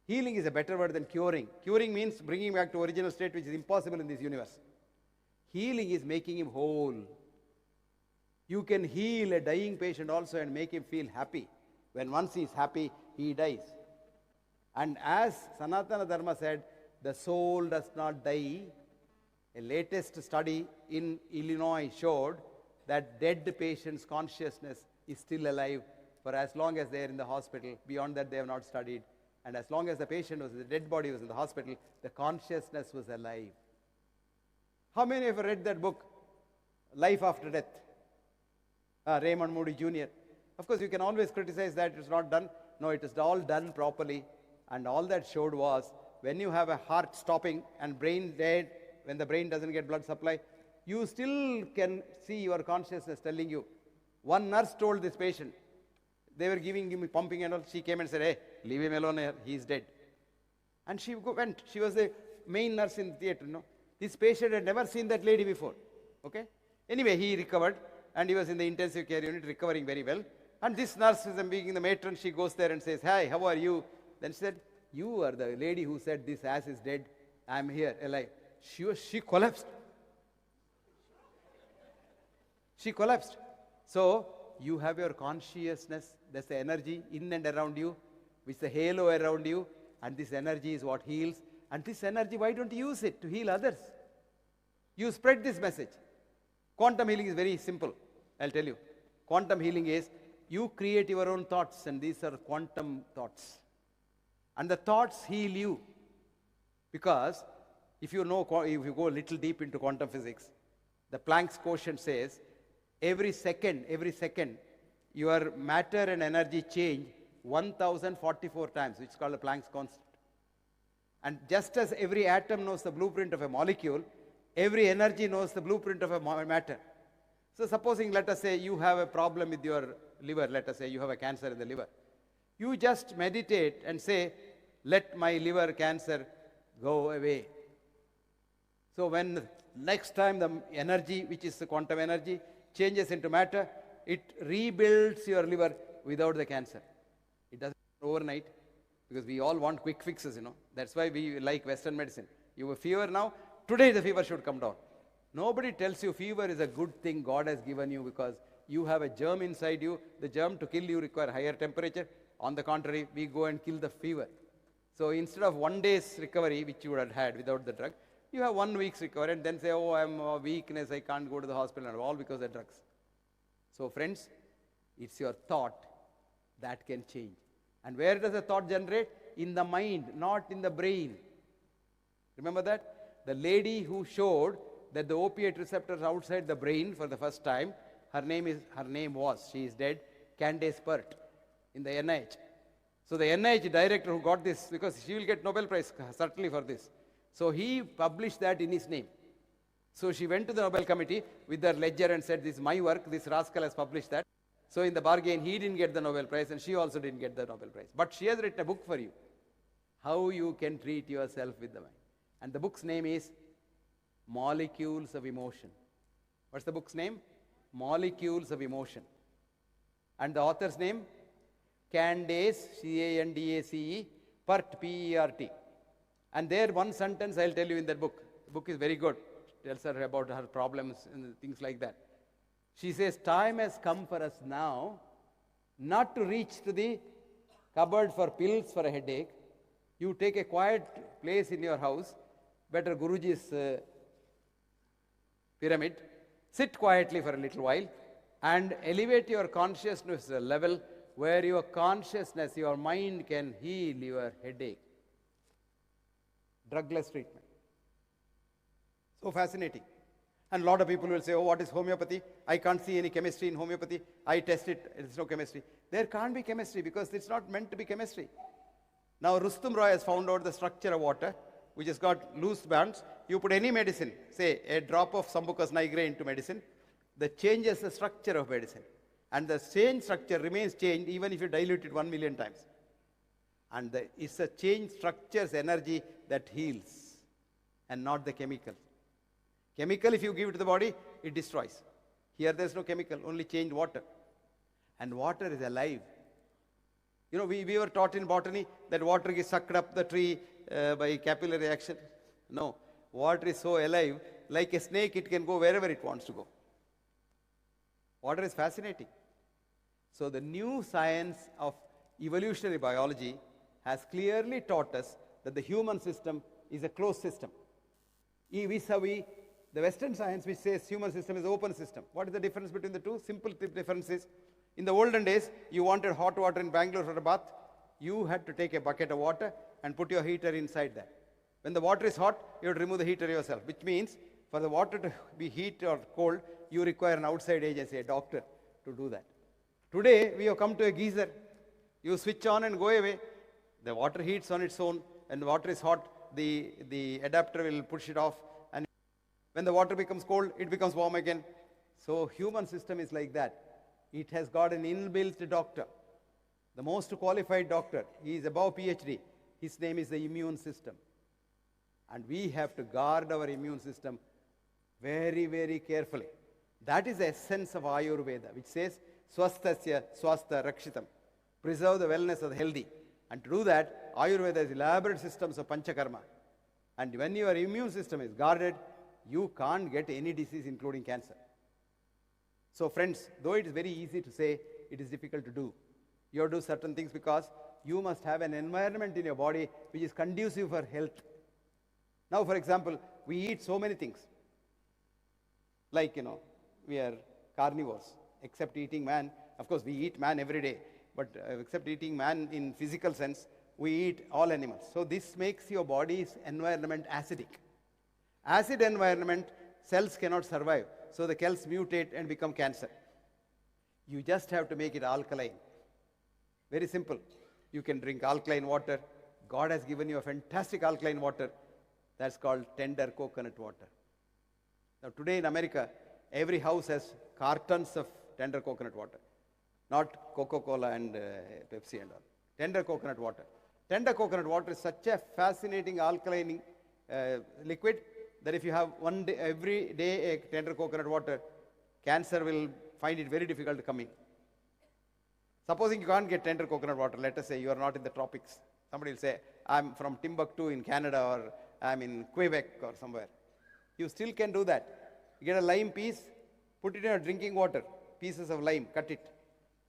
Healing is a better word than curing. Curing means bringing back to original state, which is impossible in this universe. Healing is making him whole. You can heal a dying patient also and make him feel happy. When once he is happy, he dies. And as Sanatana Dharma said, the soul does not die. A latest study in Illinois showed that dead patients' consciousness is still alive for as long as they are in the hospital. Beyond that, they have not studied. And as long as the patient was, the dead body was in the hospital, the consciousness was alive. How many of you read that book, Life After Death? Raymond Moody Jr. Of course, you can always criticize that it's not done. No, it is all done properly. And all that showed was, when you have a heart stopping and brain dead, when the brain doesn't get blood supply, you still can see your consciousness telling you. One nurse told this patient, they were giving him pumping and all. She came and said, hey, leave him alone here. He's dead. And she went. She was the main nurse in the theater. No? This patient had never seen that lady before. Okay? Anyway, he recovered. And he was in the intensive care unit, recovering very well. And this nurse, being the matron, she goes there and says, hi, how are you? Then she said, you are the lady who said this ass is dead. I'm here, alive. She collapsed. She collapsed. So, you have your consciousness, that's the energy in and around you, which is the halo around you, and this energy is what heals. And this energy, why don't you use it to heal others? You spread this message. Quantum healing is very simple, I'll tell you. Quantum healing is, you create your own thoughts, and these are quantum thoughts. And the thoughts heal you. Because, if you go a little deep into quantum physics, the Planck's quotient says, every second, your matter and energy change 1044 times, which is called the Planck's constant. And just as every atom knows the blueprint of a molecule, every energy knows the blueprint of a matter. So supposing, let us say, you have a problem with your liver, let us say you have a cancer in the liver. You just meditate and say, let my liver cancer go away. So when next time the energy, which is the quantum energy, changes into matter, it rebuilds your liver without the cancer. It doesn't happen overnight, because we all want quick fixes, That's why we like Western medicine. You have a fever now, today the fever should come down. Nobody tells you fever is a good thing God has given you because you have a germ inside you. The germ to kill you require higher temperature. On the contrary, we go and kill the fever. So instead of 1 day's recovery, which you would have had without the drug, you have 1 week's recovery and then say, oh, I'm a weakness, I can't go to the hospital, and all because of drugs. So friends, it's your thought that can change. And where does the thought generate? In the mind, not in the brain. Remember that? The lady who showed that the opiate receptors outside the brain for the first time, she is dead, Candace Pert in the NIH. So the NIH director who got this, because she will get Nobel Prize certainly for this. So he published that in his name. So she went to the Nobel Committee with her ledger and said, this is my work, this rascal has published that. So in the bargain, he didn't get the Nobel Prize and she also didn't get the Nobel Prize. But she has written a book for you, how you can treat yourself with the mind. And the book's name is Molecules of Emotion. What's the book's name? Molecules of Emotion. And the author's name? Candace, C-A-N-D-A-C-E, Pert, P-E-R-T. And there one sentence I'll tell you in that book. The book is very good. It tells her about her problems and things like that. She says, time has come for us now not to reach to the cupboard for pills for a headache. You take a quiet place in your house, better Guruji's pyramid, sit quietly for a little while and elevate your consciousness to a level where your consciousness, your mind can heal your headache. Drugless treatment. So fascinating. And a lot of people will say, oh, what is homeopathy? I can't see any chemistry in homeopathy. I test it, it's no chemistry. There can't be chemistry because it's not meant to be chemistry. Now, Rustum Roy has found out the structure of water, which has got loose bands. You put any medicine, say a drop of Sambucus nigra into medicine, that changes the structure of medicine. And the same structure remains changed even if you dilute it 1 million times. And it's the change structure's energy that heals and not the chemical. Chemical, if you give it to the body, it destroys. Here there's no chemical, only changed water. And water is alive. You know, we were taught in botany that water is sucked up the tree by capillary action. No, water is so alive, like a snake, it can go wherever it wants to go. Water is fascinating. So the new science of evolutionary biology has clearly taught us that the human system is a closed system. Vis-a-vis the Western science, which says human system is an open system. What is the difference between the two? Simple difference is, in the olden days, you wanted hot water in Bangalore for a bath, you had to take a bucket of water and put your heater inside that. When the water is hot, you have to remove the heater yourself, which means for the water to be heat or cold, you require an outside agency, a doctor, to do that. Today, we have come to a geyser. You switch on and go away. The water heats on its own, and the water is hot, the adapter will push it off, and when the water becomes cold, it becomes warm again. So human system is like that. It has got an inbuilt doctor, the most qualified doctor. He is above PhD. His name is the immune system. And we have to guard our immune system very, very carefully. That is the essence of Ayurveda, which says, Swasthasya swastha rakshitam. Preserve the wellness of the healthy. And to do that, Ayurveda has elaborate systems of panchakarma. And when your immune system is guarded, you can't get any disease, including cancer. So friends, though it is very easy to say, it is difficult to do. You have to do certain things because you must have an environment in your body which is conducive for health. Now, for example, we eat so many things. Like, we are carnivores, except eating man. Of course, we eat man every day, but except eating man in physical sense, we eat all animals. So this makes your body's environment acidic. Acid environment, cells cannot survive. So the cells mutate and become cancer. You just have to make it alkaline. Very simple. You can drink alkaline water. God has given you a fantastic alkaline water. That's called tender coconut water. Now today in America, every house has cartons of tender coconut water. Not Coca-Cola and Pepsi and all. Tender coconut water. Tender coconut water is such a fascinating alkaline liquid that if you have every day a tender coconut water, cancer will find it very difficult to come in. Supposing you can't get tender coconut water, let us say you are not in the tropics. Somebody will say, I'm from Timbuktu in Canada, or I'm in Quebec or somewhere. You still can do that. You get a lime piece, put it in your drinking water, pieces of lime, cut it,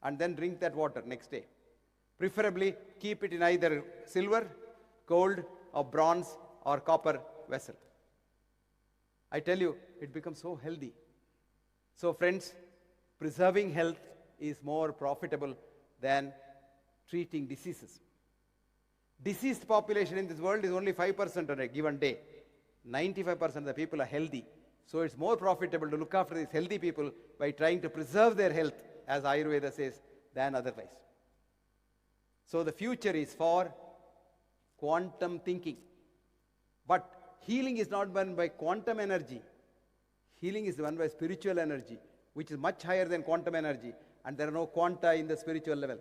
and then drink that water next day. Preferably keep it in either silver, gold, or bronze, or copper vessel. I tell you, it becomes so healthy. So friends, preserving health is more profitable than treating diseases. Diseased population in this world is only 5% on a given day. 95% of the people are healthy. So it's more profitable to look after these healthy people by trying to preserve their health, as Ayurveda says, than otherwise. So the future is for quantum thinking. But healing is not done by quantum energy. Healing is done by spiritual energy, which is much higher than quantum energy. And there are no quanta in the spiritual level.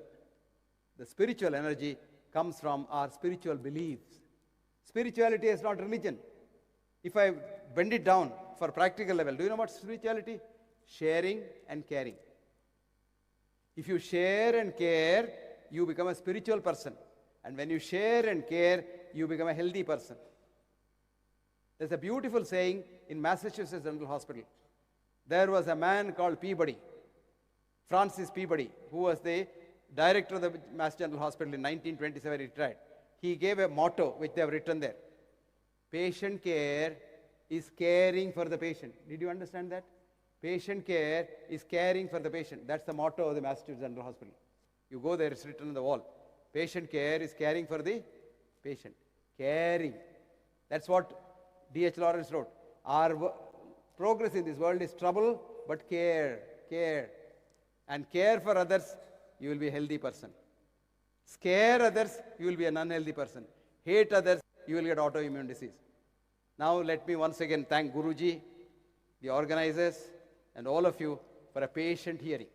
The spiritual energy comes from our spiritual beliefs. Spirituality is not religion. If I bend it down for practical level, do you know what spirituality? Sharing and caring. If you share and care, you become a spiritual person. And when you share and care, you become a healthy person. There's a beautiful saying in Massachusetts General Hospital. There was a man called Peabody, Francis Peabody, who was the director of the Mass General Hospital in 1927, he retired. He gave a motto which they have written there. Patient care is caring for the patient. Did you understand that? Patient care is caring for the patient. That's the motto of the Massachusetts General Hospital. You go there, it's written on the wall. Patient care is caring for the patient. Caring. That's what D.H. Lawrence wrote. Our progress in this world is trouble, but care. And care for others, you will be a healthy person. Scare others, you will be an unhealthy person. Hate others, you will get autoimmune disease. Now let me once again thank Guruji, the organizers, and all of you for a patient hearing.